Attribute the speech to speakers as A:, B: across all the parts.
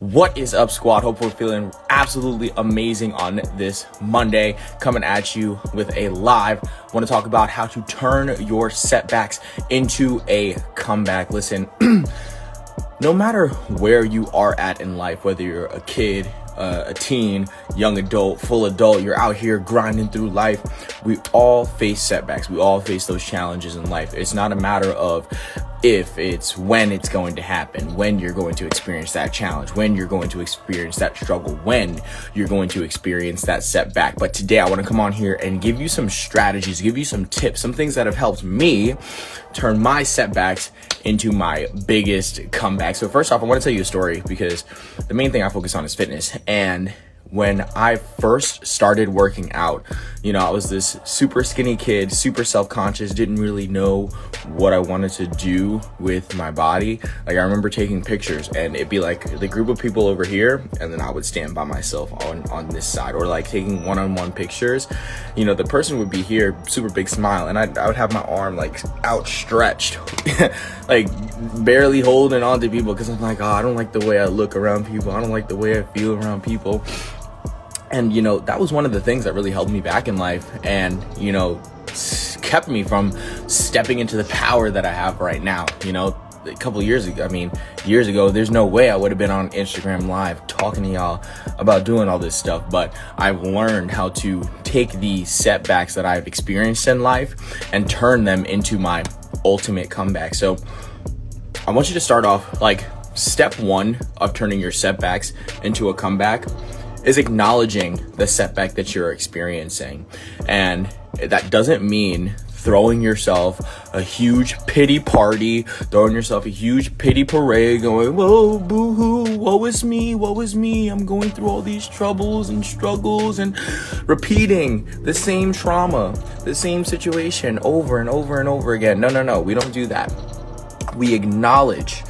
A: What is up, squad? Hope we're feeling absolutely amazing on this Monday. Coming at you with a live. Want to talk about how to turn your setbacks into a comeback. Listen, no matter where you are at in life, whether you're a kid, a teen, young adult, full adult, you're out here grinding through life. We all face setbacks. We all face those challenges in life. It's not a matter of if, it's when it's going to happen, when you're going to experience that challenge, when you're going to experience that struggle, when you're going to experience that setback. But today I want to come on here and give you some strategies, give you some tips, some things that have helped me turn my setbacks into my biggest comeback. So first off, I want to tell you a story because the main thing I focus on is fitness. And when I first started working out, I was this super skinny kid, super self-conscious, didn't really know what I wanted to do with my body. Like, I remember taking pictures and it'd be like the group of people over here, and then I would stand by myself on this side, or like taking one-on-one pictures. The person would be here, super big smile, and I would have my arm like outstretched, like barely holding on to people, because I'm like, I don't like the way I look around people. I don't like the way I feel around people. And, that was one of the things that really held me back in life and, kept me from stepping into the power that I have right now. A couple years ago, there's no way I would have been on Instagram Live talking to y'all about doing all this stuff. But I've learned how to take the setbacks that I've experienced in life and turn them into my ultimate comeback. So I want you to start off like step one of turning your setbacks into a comeback is acknowledging the setback that you're experiencing. And that doesn't mean throwing yourself a huge pity party, throwing yourself a huge pity parade, going, whoa, boo-hoo, woe is me, I'm going through all these troubles and struggles, and repeating the same trauma, the same situation over and over and over again. No, we don't do that. We acknowledge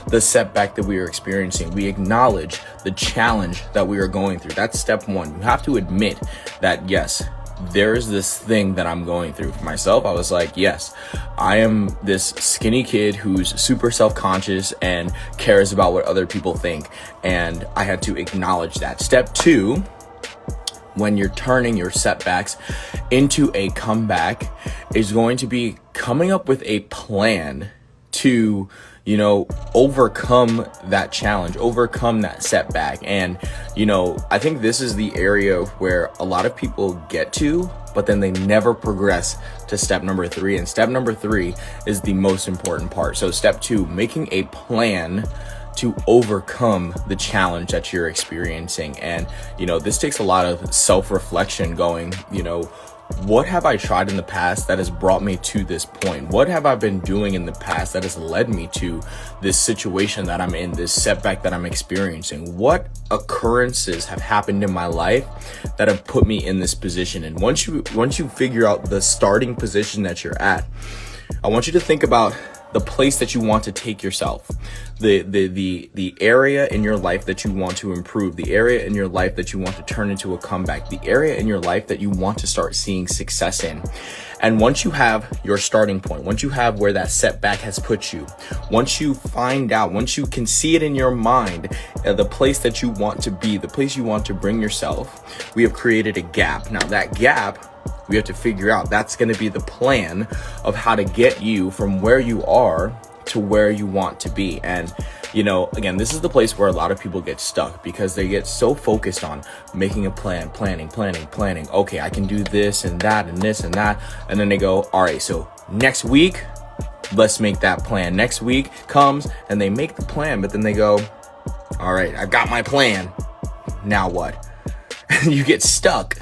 A: the setback that we are experiencing. We acknowledge the challenge that we are going through. That's step one. You have to admit that, yes, there is this thing that I'm going through. For myself, I was like, yes, I am this skinny kid who's super self-conscious and cares about what other people think. And I had to acknowledge that. Step two, when you're turning your setbacks into a comeback, is going to be coming up with a plan to overcome that challenge, overcome that setback. And, I think this is the area where a lot of people get to, but then they never progress to step number three. And step number three is the most important part. So step two, making a plan to overcome the challenge that you're experiencing. And, this takes a lot of self-reflection going, what have I tried in the past that has brought me to this point? What have I been doing in the past that has led me to this situation that I'm in, this setback that I'm experiencing? What occurrences have happened in my life that have put me in this position? And once you figure out the starting position that you're at, I want you to think about the place that you want to take yourself, the area in your life that you want to improve, the area in your life that you want to turn into a comeback, the area in your life that you want to start seeing success in. And once you have your starting point, once you have where that setback has put you, once you find out, once you can see it in your mind, the place that you want to be, the place you want to bring yourself, we have created a gap. Now that gap, we have to figure out, that's going to be the plan of how to get you from where you are to where you want to be. And, again, this is the place where a lot of people get stuck because they get so focused on making a plan, planning. Okay, I can do this and that and this and that. And then they go, all right, so next week, let's make that plan. Next week comes and they make the plan, but then they go, all right, I got my plan. Now what? You get stuck.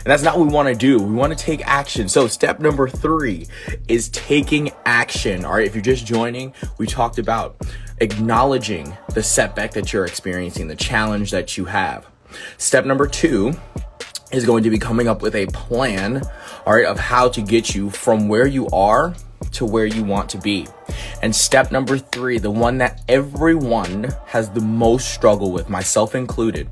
A: And that's not what we want to do. We want to take action. So step number three is taking action. All right. If you're just joining, we talked about acknowledging the setback that you're experiencing, the challenge that you have. Step number two is going to be coming up with a plan, all right, of how to get you from where you are to where you want to be. And step number three, the one that everyone has the most struggle with, myself included,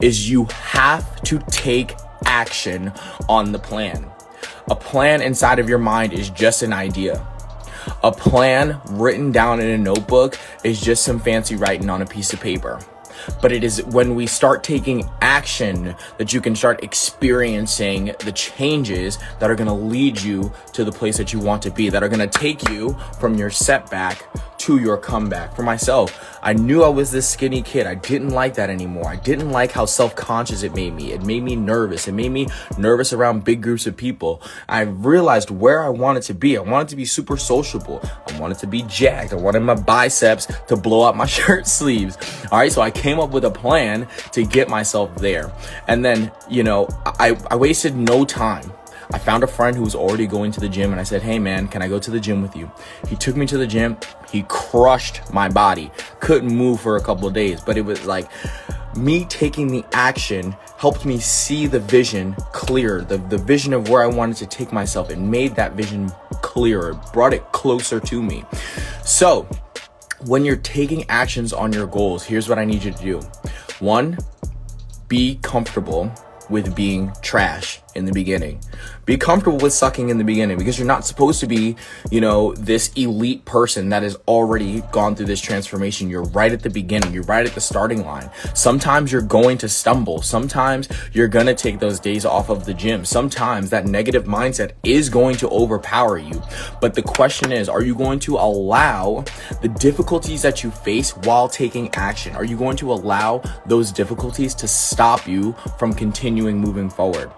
A: is you have to take action on the plan. A plan inside of your mind is just an idea. A plan written down in a notebook is just some fancy writing on a piece of paper. but it is when we start taking action that you can start experiencing the changes that are going to lead you to the place that you want to be, that are going to take you from your setback to your comeback. For myself, I knew I was this skinny kid. I didn't like that anymore. I didn't like how self-conscious it made me. It made me nervous. It made me nervous around big groups of people. I realized where I wanted to be. I wanted to be super sociable. I wanted to be jacked. I wanted my biceps to blow out my shirt sleeves. All right, so I came up with a plan to get myself there. And then, I wasted no time. I found a friend who was already going to the gym, and I said, hey man, can I go to the gym with you? He took me to the gym. He crushed my body. Couldn't move for a couple of days, but it was like me taking the action helped me see the vision clearer, the vision of where I wanted to take myself, and made that vision clearer, brought it closer to me. So when you're taking actions on your goals, here's what I need you to do. 1, be comfortable with being trash in the beginning. Be comfortable with sucking in the beginning, because you're not supposed to be, this elite person that has already gone through this transformation. You're right at the beginning. You're right at the starting line. Sometimes you're going to stumble. Sometimes you're going to take those days off of the gym. Sometimes that negative mindset is going to overpower you. But the question is, are you going to allow the difficulties that you face while taking action? Are you going to allow those difficulties to stop you from continuing moving forward?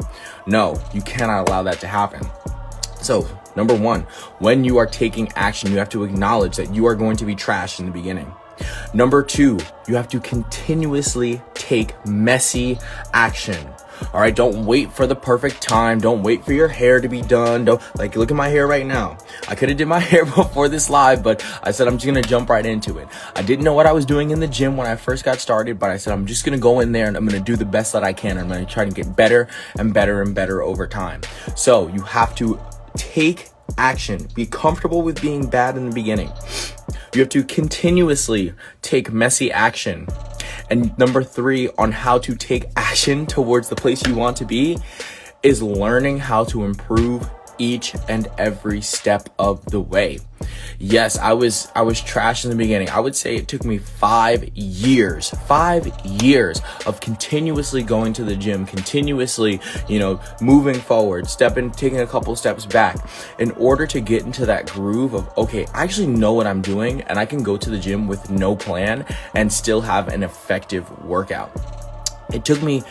A: No, you cannot allow that to happen. So, number 1, when you are taking action, you have to acknowledge that you are going to be trashed in the beginning. Number 2, you have to continuously take messy action. All right, don't wait for the perfect time. Don't wait for your hair to be done. Don't look at my hair right now. I could have did my hair before this live, but I said I'm just going to jump right into it. I didn't know what I was doing in the gym when I first got started, but I said I'm just going to go in there and I'm going to do the best that I can. I'm going to try to get better and better and better over time. So you have to take action. Be comfortable with being bad in the beginning. You have to continuously take messy action. And number 3 on how to take action towards the place you want to be is learning how to improve each and every step of the way. Yes, I was trash in the beginning. I would say it took me 5 years of continuously going to the gym, continuously, moving forward, taking a couple steps back in order to get into that groove of, okay, I actually know what I'm doing and I can go to the gym with no plan and still have an effective workout. It took me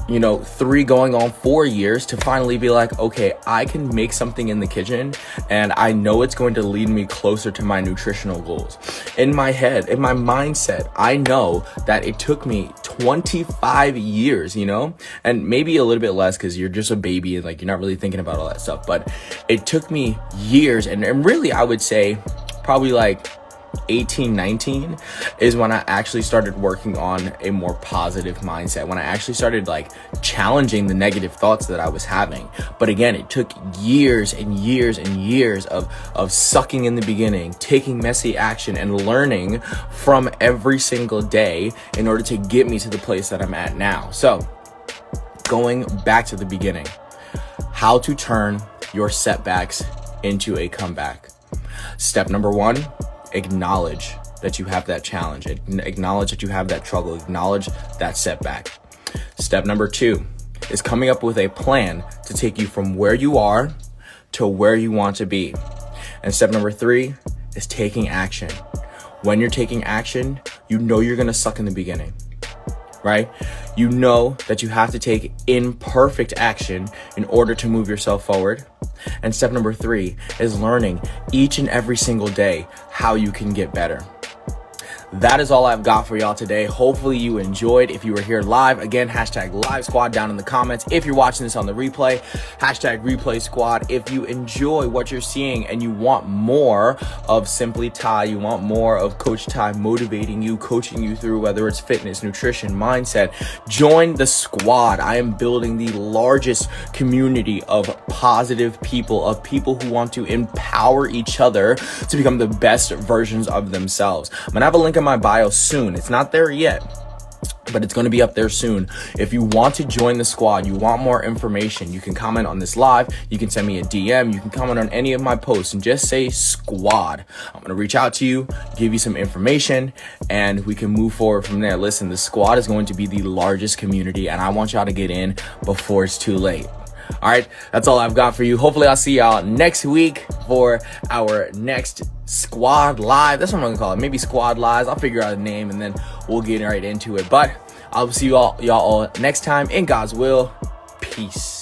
A: 3 going on 4 years to finally be like, okay, I can make something in the kitchen and I know it's going to lead me closer to my nutritional goals. In my head, in my mindset, I know that it took me 25 years, and maybe a little bit less because you're just a baby and you're not really thinking about all that stuff. But it took me years, and really I would say probably 18, 19 is when I actually started working on a more positive mindset, when I actually started challenging the negative thoughts that I was having. But again, it took years and years and years of sucking in the beginning, taking messy action, and learning from every single day in order to get me to the place that I'm at now. So going back to the beginning, how to turn your setbacks into a comeback. Step number 1, acknowledge that you have that challenge. Acknowledge that you have that trouble. Acknowledge that setback. Step number 2 is coming up with a plan to take you from where you are to where you want to be. And step number 3 is taking action. When you're taking action, you're going to suck in the beginning, right? You know that you have to take imperfect action in order to move yourself forward. And step number 3 is learning each and every single day how you can get better. That is all I've got for y'all today. Hopefully you enjoyed. If you were here live, again, hashtag live squad down in the comments. If you're watching this on the replay, hashtag replay squad. If you enjoy what you're seeing and you want more of Simply Ty, you want more of Coach Ty motivating you, coaching you through whether it's fitness, nutrition, mindset, join the squad. I am building the largest community of positive people, of people who want to empower each other to become the best versions of themselves. I'm gonna have a link in my bio soon. It's not there yet, but it's going to be up there soon. If you want to join the squad, you want more information, you can comment on this live, you can send me a DM, you can comment on any of my posts and just say squad. I'm going to reach out to you, give you some information, and we can move forward from there. Listen, the squad is going to be the largest community, and I want y'all to get in before it's too late. All right, that's all I've got for you. Hopefully I'll see y'all next week for our next squad live. That's what I'm gonna call it. Maybe squad lives. I'll figure out a name and then we'll get right into it. But I'll see y'all all next time in God's will. Peace.